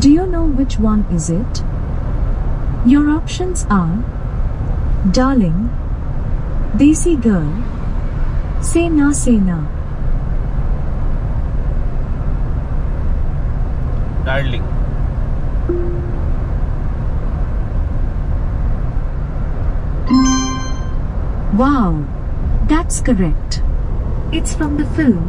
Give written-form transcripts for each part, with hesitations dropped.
Do you know which one is it? Your options are darling, desi girl, say na. Darling. Wow, that's correct. It's from the film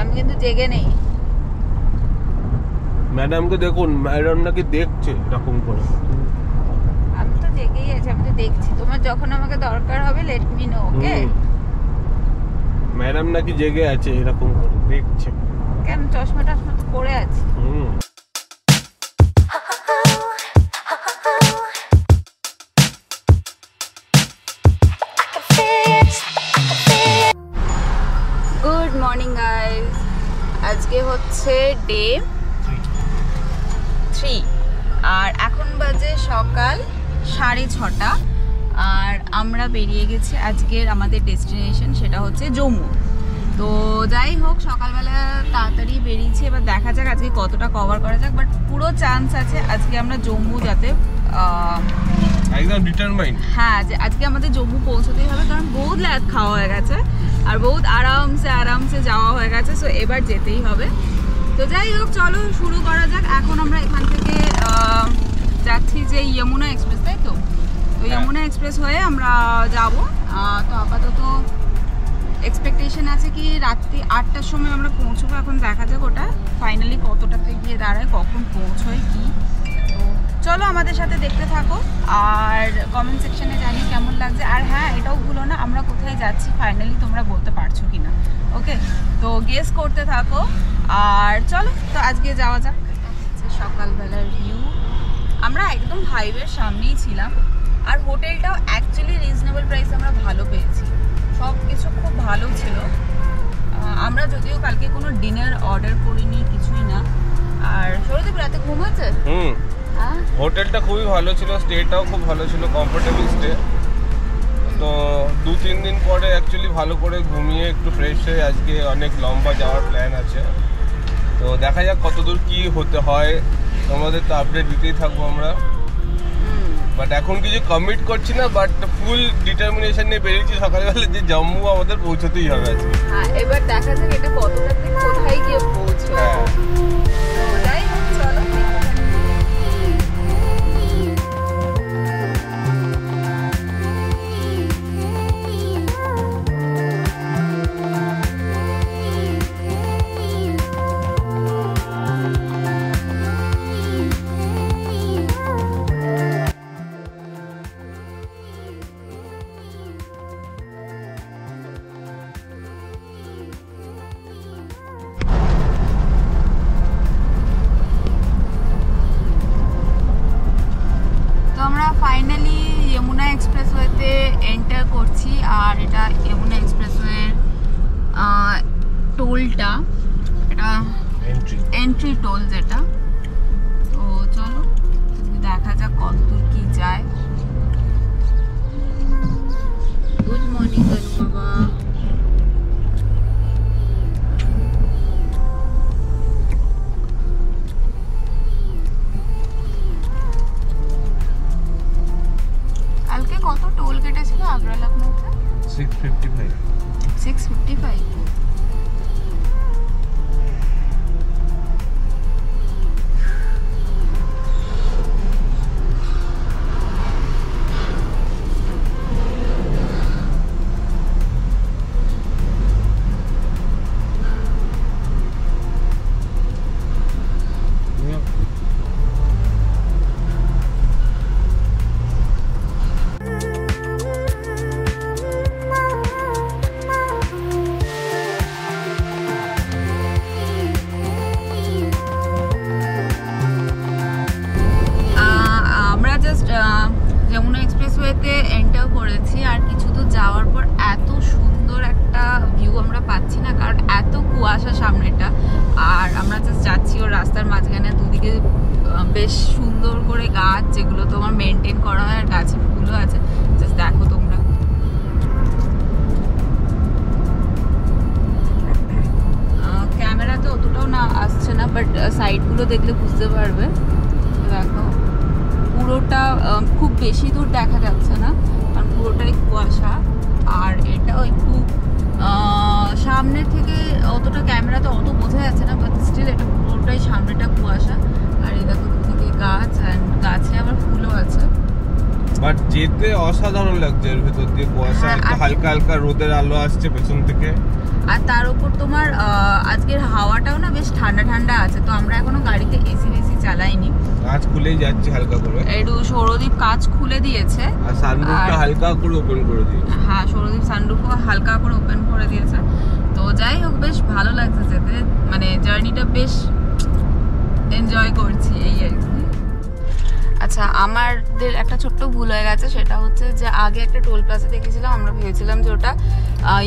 আমি কিন্তু জেগে নেই। ম্যাডামকে দেখুন, madam নাকি দেখছে এরকম করে। আমি তো জেগেই আছি, আমি তো দেখছি। তোমার যখন আমাকে দরকার হবে লেট মি নো, ওকে? ম্যাডাম নাকি জেগে আছে এরকম করে দেখছে। কেন চশমা টশমা তো পরে আছে। গুড মর্নিং গাইস, আজকে হচ্ছে ডে 3 আর এখন বাজে সকাল 6:30 আর আমরা বেরিয়ে গেছি আজকের আমাদের ডেস্টিনেশন, সেটা হচ্ছে জম্মু। তো যাই হোক, সকালবেলা তাড়াতাড়ি বেরিয়েছি, এবার দেখা যাক আজকে কতটা কভার করা যাক, বাট পুরো চান্স আছে আজকে আমরা জম্মু যাতে একদম ডিটারমাইন্ড। হ্যাঁ, যে আজকে আমাদের জম্মু পৌঁছতেই হবে, কারণ বহুত রাত খাওয়া হয়ে গেছে আর বহুত আরামসে যাওয়া হয়ে গেছে। সো এবার যেতেই হবে। তো যাই হোক, চলো শুরু করা যাক। এখন আমরা এখান থেকে যাচ্ছি যে যমুনা এক্সপ্রেস, তাই তো? তো যমুনা এক্সপ্রেস হয়ে আমরা যাব। তো আপাতত এক্সপেকটেশন আছে কি রাত্রি 8টার সময় আমরা পৌঁছবো। এখন দেখা যাক ওটা ফাইনালি কতটাতে গিয়ে দাঁড়ায়, কখন পৌঁছয় কি। তো চলো আমাদের সাথে দেখতে থাকো আর কমেন্ট সেকশনে জানিয়ে কেমন লাগছে। আর হ্যাঁ, এটাও ভুলো না আমরা কোথায় যাচ্ছি ফাইনালি তোমরা বলতে পারছো কিনা, ওকে? তো গেস করতে থাকো আর চলো তো আজকে যাওয়া যাক। সকালবেলার ভিউ, আমরা একদম হাইওয়ের সামনেই ছিলাম আর হোটেলটাও অ্যাকচুয়ালি রিজনেবল প্রাইস আমরা ভালো পেয়েছি, সব কিছু খুব ভালো ছিল। আমরা যদিও কালকে কোনো ডিনার অর্ডার করিনি, কিছুই না। আর সরদীপ রাতে ঘুমাচ্ছে। হোটেলটা খুবই ভালো ছিল, স্টেটাও খুব ভালো ছিল, কমফোর্টেবল স্টে। তো 2-3 দিন পরে অ্যাকচুয়ালি ভালো করে ঘুমিয়ে একটু ফ্রেশ হয়ে আজকে অনেক লম্বা যাওয়ার প্ল্যান আছে। তো দেখা যাক কতদূর কি হতে হয়, তোমাদের তো আপডেট দিতেই থাকবো আমরা। বাট এখন কিছু কমিট করছি না, বাট ফুল ডিটারমিনেশন নিয়ে বেরিয়েছি সকালবেলা যে জম্মু আমাদের পৌঁছতেই হবে আজকে। হ্যাঁ, এবার দেখা যাক এটা কতটা কোথায় গিয়ে পৌঁছবে। যাই হোক, চলো। ফাইনালি যমুনা এক্সপ্রেসওয়েতে এন্টার করছি আর এটা যমুনা এক্সপ্রেসওয়ের টোলটা, এটা এন্ট্রি টোল যেটা। তো চলো দেখা যাক কতদূর কি যায়। গুড মর্নিং বাবা। কত টোল কেটেছিল আগ্রা লখনৌতে? 655। 655। যমুনা এক্সপ্রেসওয়েতে এন্টার করেছি আর কিছু তো যাওয়ার পর এত সুন্দর একটা ভিউ আমরা পাচ্ছি না, কারণ এত কুয়াশা সামনেটা। আর আমরা জাস্ট যাচ্ছি ওর রাস্তার মাঝখানে, দুদিকে বেশ সুন্দর করে গাছ, যেগুলো তোমার মেনটেন করা হয়, আর গাছে ফুলও আছে। জাস্ট দেখো তোমরা। বাট সাইডগুলো দেখলে বুঝতে পারবে। দেখো পুরোটা খুব বেশি দূর দেখা যাচ্ছে না, কারণ পুরোটাই কুয়াশা। আর এটাও একটু সামনে থেকে অতটা ক্যামেরাতে অত বোঝা যাচ্ছে না, বাট স্টিল এটা পুরোটাই সামনেটা কুয়াশা। আর এই দেখো দুদিকে গাছ, অ্যান্ড গাছে আবার ফুলও আছে। বাট যেতে অসাধারণ লাগছে, এর ভেতর দিয়ে কুয়াশা, একটু হালকা হালকা রোদের আলো আসছে পেছন থেকে। আর তার উপর তোমার আজকের হাওয়াটাও না বেশ ঠান্ডা ঠান্ডা আছে। তো আমরা এখনো গাড়িতে এসি বেশি চালাইনি, কাঁচ খুলেই যাচ্ছে হালকা করে। একটু সৌরদীপ কাঁচ খুলে দিয়েছে আর সানরুফটা হালকা করে ওপেন করে দিয়েছে। হ্যাঁ, সৌরদীপ সানরুফও হালকা করে ওপেন করে দিয়েছে। তো যাই হোক, বেশ ভালো লাগছে যেতে, মানে জার্নিটা বেশ এনজয় করছি এই আর কি। আচ্ছা, আমাদের একটা ছোট্ট ভুল হয়ে গেছে, সেটা হচ্ছে যে আগে একটা টোল প্লাজা দেখেছিলাম, আমরা ভেবেছিলাম যে ওটা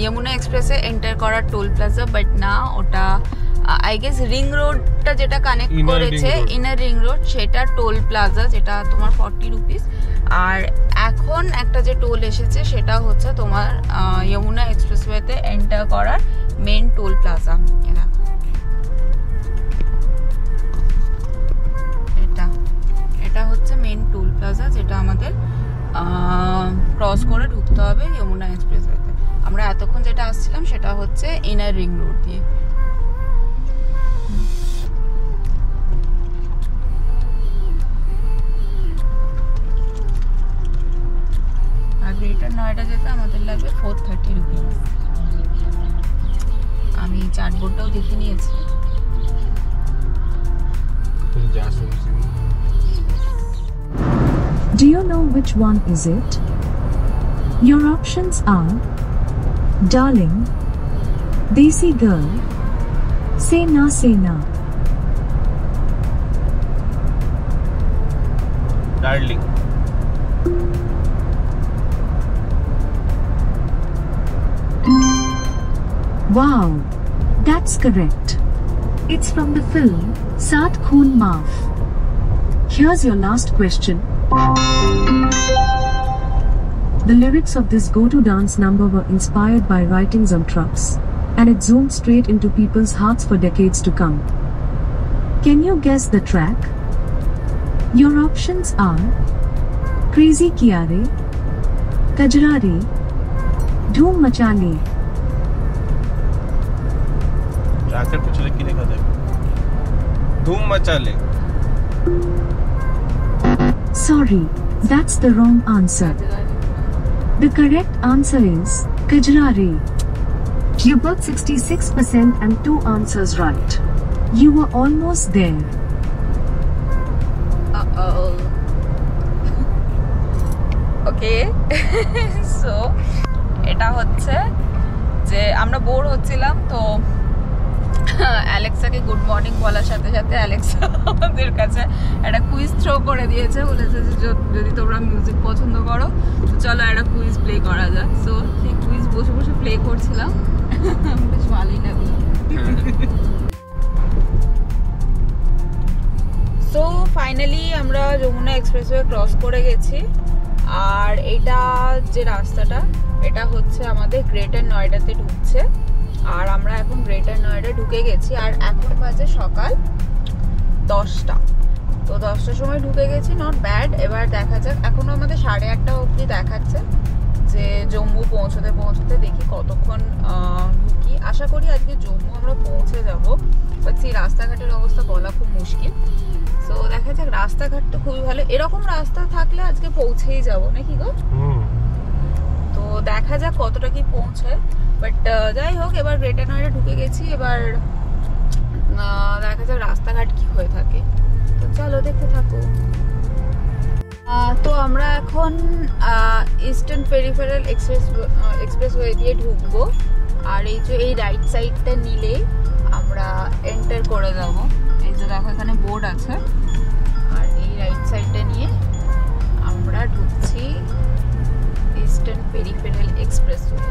যমুনা এক্সপ্রেসে এন্টার করার টোল প্লাজা, বাট না, ওটা আই গেস রিং রোডটা যেটা কানেক্ট করেছে, ইনার রিং রোড, সেটা টোল প্লাজা, যেটা তোমার 40 রুপিস। আর এখন একটা যে টোল এসেছে সেটা হচ্ছে তোমার যমুনা এক্সপ্রেসওয়েতে এন্টার করার মেন টোল প্লাজা। এটা হচ্ছে মেন টোল প্লাজা, যেটা আমাদের ক্রস করে ঢুকতে হবে যমুনা এক্সপ্রেসওয়েতে। আমরা এতক্ষণ যেটা আসছিলাম সেটা হচ্ছে ইনার রিং রোড দিয়ে। আর গ্রেটার নয়ডা যেতে আমাদের লাগবে 430 রুপিস। আমি চার্টবোর্ডটাও দেখে নিয়েছি। Do you know which one is it? Your options are Darling, Desi Girl, Say Na Say Na. Darling. Wow, that's correct. It's from the film Saath Khoon Maaf. Here's your last question. The lyrics of this go-to dance number were inspired by writings on trucks, and it zoomed straight into people's hearts for decades to come. Can you guess the track? Your options are Crazy Kiare, Kajrari, Dhoom Macha Le. ট্রাকের পিছনে কি লেখা থাকে? ধুম মাচালে। Sorry, that's the wrong answer. The correct answer is Kajrari. You got 66% and 2 answers right. You were almost there. Okay, so এটা হচ্ছে যে আমরা bore হচ্ছিলাম, তো অ্যালেক্সাকে গুড মর্নিং বলার সাথে সাথে অ্যালেক্সা আমাদের কাছে একটা কুইজ থ্রো করে দিয়েছে, বলেছে যে যদি তোমরা মিউজিক পছন্দ করো তো চলো একটা কুইজ প্লে করা যাক। সো সেই কুইজ বসে বসে প্লে করছিলাম, বেশ ভালোই লাগলো। সো ফাইনালি আমরা যমুনা এক্সপ্রেসওয়ে ক্রস করে গেছি। আর এটা যে রাস্তাটা, এটা হচ্ছে আমাদের গ্রেটার নয়ডাতে ঢুকছে। আর আমরা এখন গ্রেটার নয়ডা ঢুকে গেছি, আর এখন বাজে সকাল 10টা। তো 10টার সময় ঢুকে গেছি, নট ব্যাড। এবার দেখা যাক, এখনো আমাদের 8:30 অবধি দেখাচ্ছে যে জম্মু পৌঁছতে পৌঁছতে দেখি কতক্ষণ ঢুকি। আশা করি আজকে জম্মু আমরা পৌঁছে যাবো, বাট সেই রাস্তাঘাটের অবস্থা বলা খুব মুশকিল। সো দেখা যাক, রাস্তাঘাট তো খুবই ভালো, এরকম রাস্তা থাকলে আজকে পৌঁছেই যাবো নাকি গো। তো দেখা যাক কতটা কি পৌঁছায়, বাট যাই হোক, এবার গ্রেটার নয়ডা ঢুকে গেছি। এবার দেখা যাক রাস্তাঘাট কি হয়ে থাকে, তো চলো দেখতে থাকো। তো আমরা এখন ইস্টার্ন পেরিফেরাল এক্সপ্রেসওয়ে দিয়ে ঢুকবো। আর এই যে এই রাইট সাইডটা নিলে আমরা এন্টার করে যাব। এই যে দেখো এখানে বোর্ড আছে, আর এই রাইট সাইডটা নিয়ে আমরা ঢুকছি ইস্টার্ন পেরিফেরাল এক্সপ্রেসওয়ে।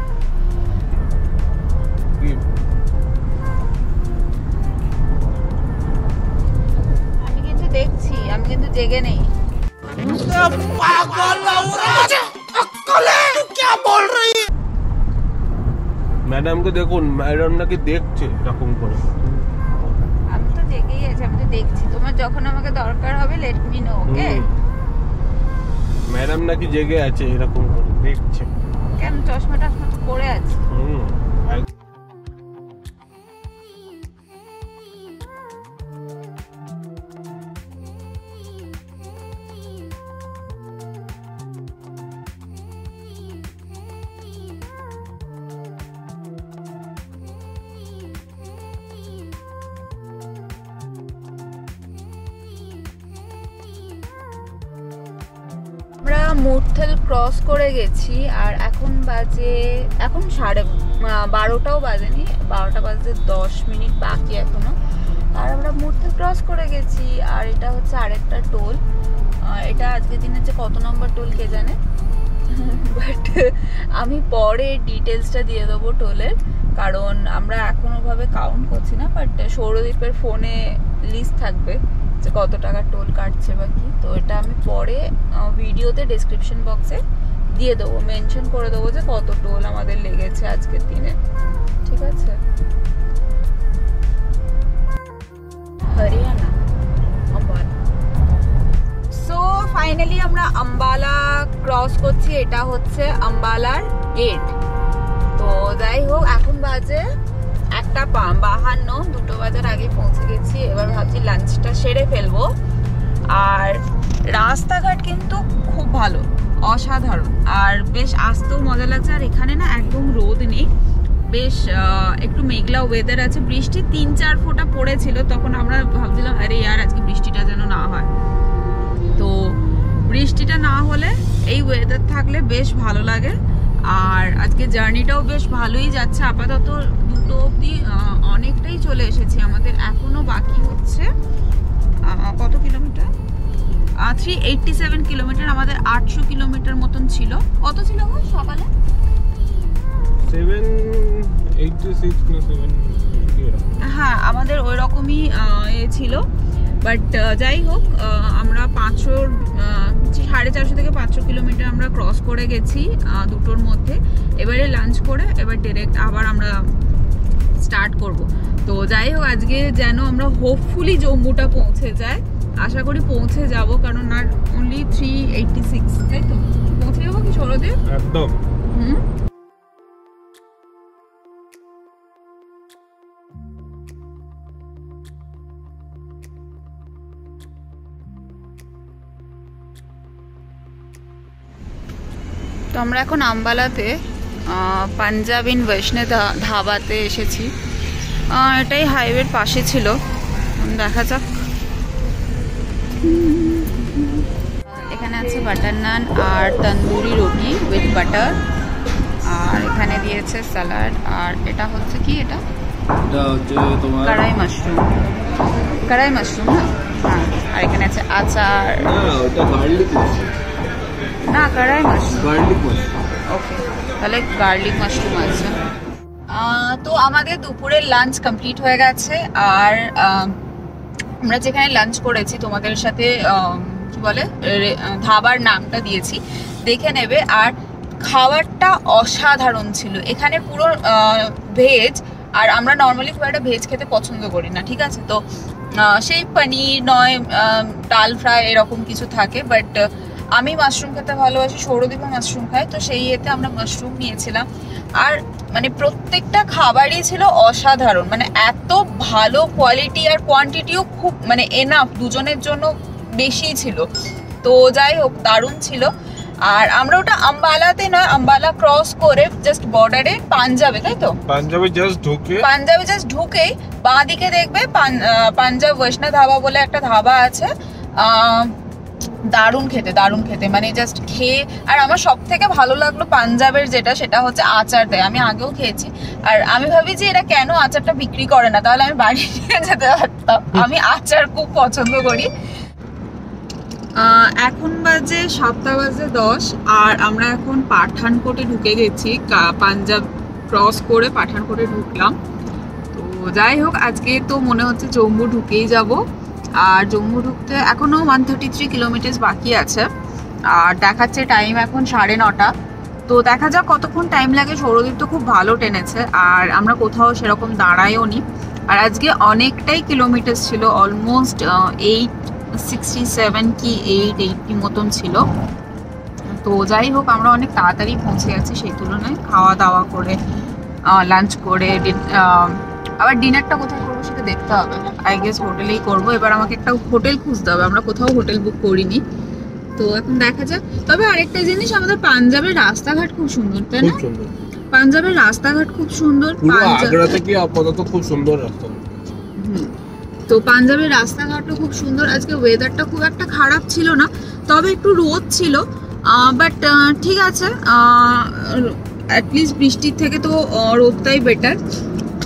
আমি কিন্তু দেখছি, আমি কিন্তু জেগে নেই। ম্যাডামকে দেখুন, ম্যাডাম নাকি দেখছে এরকম করে। আমি তো জেগেই আছি, দেখছি, তোমার যখন আমাকে দরকার হবে লেট মি নো, ওকে? ম্যাডাম নাকি জেগে আছে এরকম করে দেখছে। কেন চশমা টশমা তো পরে আছে। আমরা মুরথেল ক্রস করে গেছি আর এখন বাজে, এখন 12:30টাও বাজেনি, 12টা বাজতে 10 মিনিট বাকি এখনো। আর আমরা মুরথেল ক্রস করে গেছি আর এটা হচ্ছে আরেকটা টোল। এটা আজকের দিনে যে কত নম্বর টোল কে জানে, বাট আমি পরে ডিটেলসটা দিয়ে দেবো টোলের, কারণ আমরা এখন ওভাবে কাউন্ট করছি না। বাট সৌরদীপের ফোনে লিস্ট থাকবে যে কত টাকা টোল কাটছে বা কি, তো এটা আমি পরে ভিডিওতে ডেসক্রিপশন বক্সে দিয়ে দেবো, মেনশন করে দেবো যে কত টোল আমাদের লেগেছে আজকের দিনে, ঠিক আছে? হরিয়ানা আম্বালা। সো ফাইনালি আমরা আম্বালা ক্রস করছি, এটা হচ্ছে আম্বালার গেট। তো যাই হোক, এখন বাজে 1:52, 2 বাজার আগে পৌঁছে গেছি। এবার ভাবছি লাঞ্চটা সেরে ফেলবো। আর রাস্তাঘাট কিন্তু খুব ভালো, অসাধারণ, আর বেশ আসতেও মজা লাগছে। আর এখানে না একদম রোদ নেই, বেশ একটু মেঘলা ওয়েদার আছে। বৃষ্টি 3-4 ফোঁটা পড়েছিল, তখন আমরা ভাবছিলাম আরে ইয়ার আজকে বৃষ্টিটা যেন না হয়। তো বৃষ্টিটা না হলে এই ওয়েদার থাকলে বেশ ভালো লাগে। আর আজকে জার্নিটাও বেশ ভালোই যাচ্ছে। আপাতত 2 অবধি অনেকটাই চলে এসেছি, আমাদের এখনো বাকি হচ্ছে কত কিলোমিটার, 387 কিলোমিটার। আমাদের 800 কিলোমিটার মতন ছিল। কত ছিল গো সকালে? 786 না 7, হ্যাঁ আমাদের ওই রকমই ছিল। বাট যাই হোক, আমরা 450 থেকে 500 কিলোমিটার আমরা ক্রস করে গেছি 2টোর মধ্যে। এবারে লাঞ্চ করে এবার ডিরেক্ট আবার আমরা স্টার্ট করব। তো যাই হোক, আজকে যেন আমরা হোপফুলি জম্মুটা পৌঁছে যাই, আশা করি পৌঁছে যাব, কারণ আর অনলি 386, তাই তো? পৌঁছে যাবো কি সৌরদীপ? একদম। তো আমরা এখন আম্বালাতে পাঞ্জাব ইন বৈষ্ণব ধাবাতে এসেছি। এটাই হাইওয়ের পাশে ছিল, দেখা যাক। এখানে আছে বাটার নান আর তন্দুরি রুটি উইথ বাটার, আর এখানে দিয়েছে স্যালাড, আর এটা হচ্ছে কি, এটা হচ্ছে তোমার কড়াই মাশরুম, কড়াই মাশরুম না? হ্যাঁ। আর এখানে আছে আচার, ওটা গার্লিক না কড়াই মাশরুম, গার্লিক মাশরুম। ওকে, তাহলে গার্লিক মাশরুম আছে। তো আমাদের দুপুরের লাঞ্চ কমপ্লিট হয়ে গেছে। আর আমরা যেখানে লাঞ্চ করেছি তোমাদের সাথে কি বলে ধাবার নামটা দিয়েছি, দেখে নেবে। আর খাবারটা অসাধারণ ছিল। এখানে পুরো ভেজ, আর আমরা নর্মালি খুব একটা ভেজ খেতে পছন্দ করি না, ঠিক আছে? তো সেই পনির নয়, ডাল ফ্রাই এরকম কিছু থাকে। বাট আমি মাশরুম খেতে ভালোবাসি, সৌরদীপও মাশরুম খায়, তো সেই ইয়েতে আমরা মাশরুম নিয়েছিলাম। আর মানে প্রত্যেকটা খাবারই ছিল অসাধারণ, মানে এত ভালো কোয়ালিটি, আর কোয়ান্টিটিও খুব মানে এনাফ, দুজনের জন্য বেশি ছিল। তো যাই হোক, দারুণ ছিল। আর আমরা ওটা আম্বালাতে নয়, আম্বালা ক্রস করে জাস্ট বর্ডারে পাঞ্জাবে, তাই তো? পাঞ্জাবে জাস্ট ঢুকেই বাঁ দিকে দেখবে পাঞ্জাব বৈষ্ণব ধাবা বলে একটা ধাবা আছে। দারুণ খেতে, মানে জাস্ট খেয়ে। আর আমার সব থেকে ভালো লাগলো পাঞ্জাবের যেটা, সেটা হচ্ছে আচার দেয়। আমি আগেও খেয়েছি, আর আমি ভাবি যে এরা কেন আচারটা বিক্রি করে না, তাহলে আমি বাড়ি নিয়ে যেতে পারতাম। আমি আচার খুব পছন্দ করি। এখন বাজে 7:10, আর আমরা এখন পাঠানকোটে ঢুকে গেছি। পাঞ্জাব ক্রস করে পাঠানকোটে ঢুকলাম। তো যাই হোক, আজকে তো মনে হচ্ছে জম্মু ঢুকেই যাব। আর জম্মু ঢুকতে এখনো 133 কিলোমিটার বাকি আছে। আর দেখাচ্ছে টাইম এখন 9:30। তো দেখা যাক কতক্ষণ টাইম লাগে। সৌরদীপ তো খুব ভালো টেনেছে, আর আমরা কোথাও সেরকম দাঁড়াইও নি। আর আজকে অনেকটাই কিলোমিটার ছিল, অলমোস্ট 867 কি 880 মতন ছিল। তো যাই হোক আমরা অনেক তাড়াতাড়ি পৌঁছে গেছি সেই তুলনায়, খাওয়া দাওয়া করে লাঞ্চ করে আবার ডিনারটা কোথায় করবো সেটা দেখতে হবে। আই গেস হোটেলেই করবো। এবার আমাকে একটা হোটেল খুঁজতে হবে, আমরা কোথাও হোটেল বুক করিনি, তো এখন দেখা যাক। তবে আরেকটা জিনিস, আমাদের পাঞ্জাবের রাস্তাঘাট খুব সুন্দর, তাই না? পাঞ্জাবের রাস্তাঘাট খুব সুন্দর, আগ্রা থেকে আপাতত খুব সুন্দর রাস্তা। তো পাঞ্জাবের রাস্তাঘাটও খুব সুন্দর। আজকে ওয়েদারটা খুব একটা খারাপ ছিল না, তবে একটু রোদ ছিল, বাট ঠিক আছে, অ্যাটলিস্ট বৃষ্টির থেকে তো রোদটাই বেটার।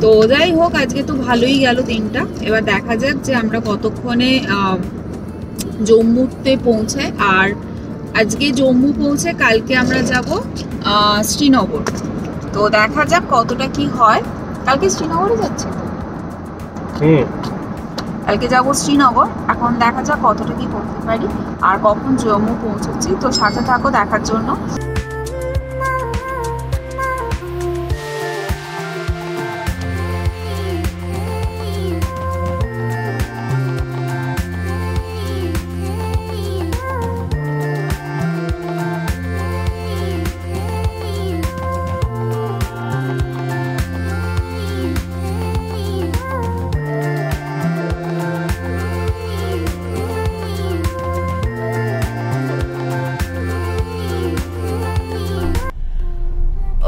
তো যাই হোক আজকে তো ভালোই গেল দিনটা। এবার দেখা যাক যে আমরা কতক্ষণে জম্মুতে পৌঁছাই। আর আজকে জম্মু পৌঁছে কালকে আমরা যাব শ্রীনগর। তো দেখা যাক কতটা কি হয়। কালকে শ্রীনগরে যাচ্ছি, কালকে যাবো শ্রীনগর। এখন দেখা যাক কতটা কি করতে পারি আর কখন জম্মু পৌঁছচ্ছি। তো সাথে থাকো দেখার জন্য।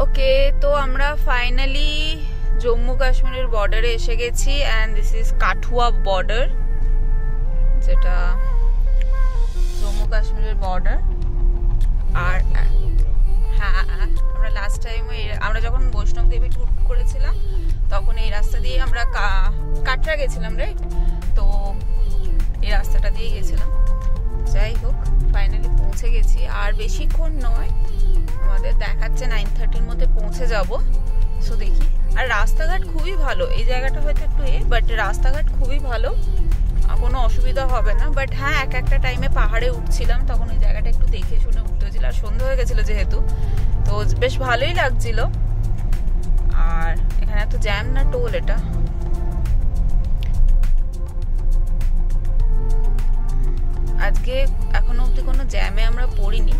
ওকে, তো আমরা ফাইনালি জম্মু কাশ্মীরের বর্ডারে এসে গেছি and this is Kathua border, যেটা জম্মু কাশ্মীরের বর্ডার। আর হ্যাঁ, আমরা লাস্ট টাইমে আমরা যখন বৈষ্ণব দেবী ট্যুর করেছিলাম তখন এই রাস্তা দিয়ে আমরা কাটরা গেছিলাম, রাইট? তো এই রাস্তাটা দিয়ে গেছিলাম। যাই হোক ফাইনালি পৌঁছে গেছি, আর বেশিক্ষণ নয়, আমাদের দেখাচ্ছে 9:30-র মধ্যে পৌঁছে যাব। সো দেখি। আর রাস্তাঘাট খুবই ভালো, এই জায়গাটা হয়তো একটু বাট রাস্তাঘাট খুবই ভালো, কোনো অসুবিধা হবে না। বাট হ্যাঁ, একটা টাইমে পাহাড়ে উঠছিলাম, তখন ওই জায়গাটা একটু দেখে শুনে উঠতে হয়েছিল, আর সন্ধ্যা হয়ে গেছিলো যেহেতু, তো বেশ ভালোই লাগছিল। আর এখানে এত জ্যাম না, টোল এটা। আজকে এখনো অব্দি কোনো জ্যামে আমরা পড়িনি,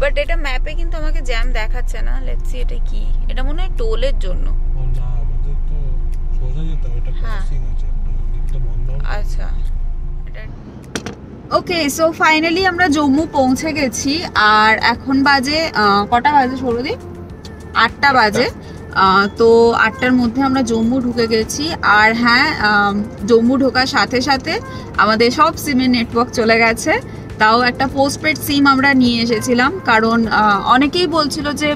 বাট এটা ম্যাপে কিন্তু আমাকে জ্যাম দেখাচ্ছে না। লেটস সি এটা কি, এটা মনে হয় টোলের জন্য। আচ্ছা, ওকে। সো ফাইনালি আমরা জম্মু পৌঁছে গেছি, আর এখন বাজে কটা বাজে সৌরদী? 8টা বাজে। তো 8টার মধ্যে আমরা জম্মু ঢুকে গেছি। আর হ্যাঁ, জম্মু ঢোকার সাথে সাথে আমাদের সব সিমের নেটওয়ার্ক চলে গেছে। তাও একটা পোস্টপেড সিম আমরা নিয়ে এসেছিলাম, কারণ অনেকেই বলছিল যে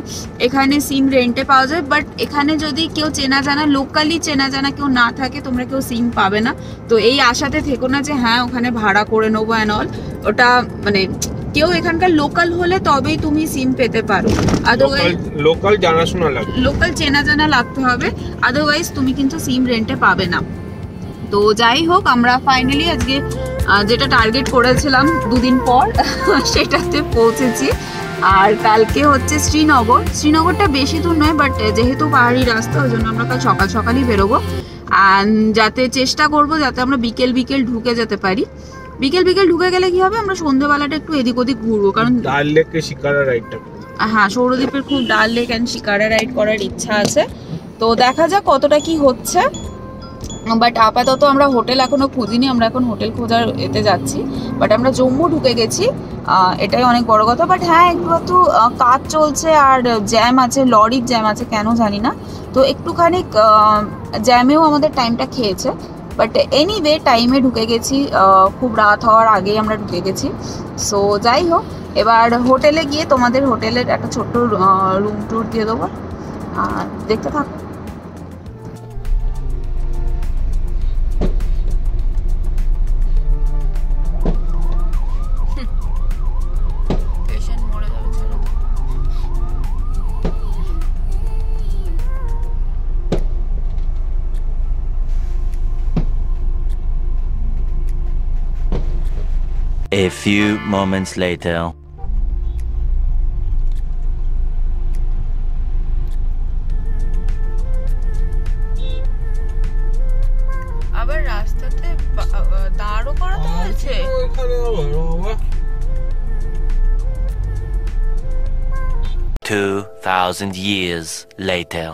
এখানে সিম রেন্টে পাওয়া যায়, বাট এখানে যদি কেউ চেনা জানা, লোকালি চেনা জানা কেউ না থাকে, তোমরা কেউ সিম পাবে না। তো এই আশাতে থেকো না যে হ্যাঁ ওখানে ভাড়া করে নেবো অ্যান্ড অল। ওটা মানে কেউ এখানকার লোকাল হলে তবেই তুমি সিম পেতে পারো, আদারওয়াইজ লোকাল জানাশোনা লাগবে, লোকাল চেনা জানা লাগতে হবে, আদারওয়াইজ তুমি কিন্তু সিম রেন্টে পাবে না। তো যাই হোক আমরা ফাইনালি আজকে যেটা টার্গেট করেছিলাম 2 দিন পর সেটাতে পৌঁছেছি। আর কালকে হচ্ছে শ্রীনগর। শ্রীনগরটা বেশি দূর নয়, বাট যেহেতু পাহাড়ি রাস্তা ওই জন্য আমরা কাল সকালই বেরোবো। অ্যান্ড যাতে চেষ্টা করবো যাতে আমরা বিকেল ঢুকে যেতে পারি। বিকেল ঢুকে গেলে কি হবে, আমরা সন্ধ্যেবেলাটা একটু এদিক ওদিক ঘুরবো, কারণ ডাল লেকে শিকারা রাইডটা, হ্যাঁ সৌরদ্বীপের খুব ডাল লেক অ্যান্ড শিকারা রাইড করার ইচ্ছা আছে। তো দেখা যাক কতটা কি হচ্ছে। বাট আপাতত আমরা হোটেল এখনো খুঁজিনি, আমরা এখন হোটেল খোঁজার এতে যাচ্ছি। বাট আমরা জম্মু ঢুকে গেছি, এটাই অনেক বড় কথা। বাট হ্যাঁ একটু কাজ চলছে আর জ্যাম আছে, লরির জ্যাম আছে কেন জানি না, তো একটুখানি জ্যামেও আমাদের টাইমটা খেয়েছে। বাট এনিওয়ে টাইমে ঢুকে গেছি, খুব রাত হওয়ার আগেই আমরা ঢুকে গেছি। সো যাই হোক, এবার হোটেলে গিয়ে তোমাদের হোটেলের একটা ছোট্ট রুম ট্যুর দিয়ে দেবো, আর দেখতে থাকো। A few moments later. বাবা 2,000 years later.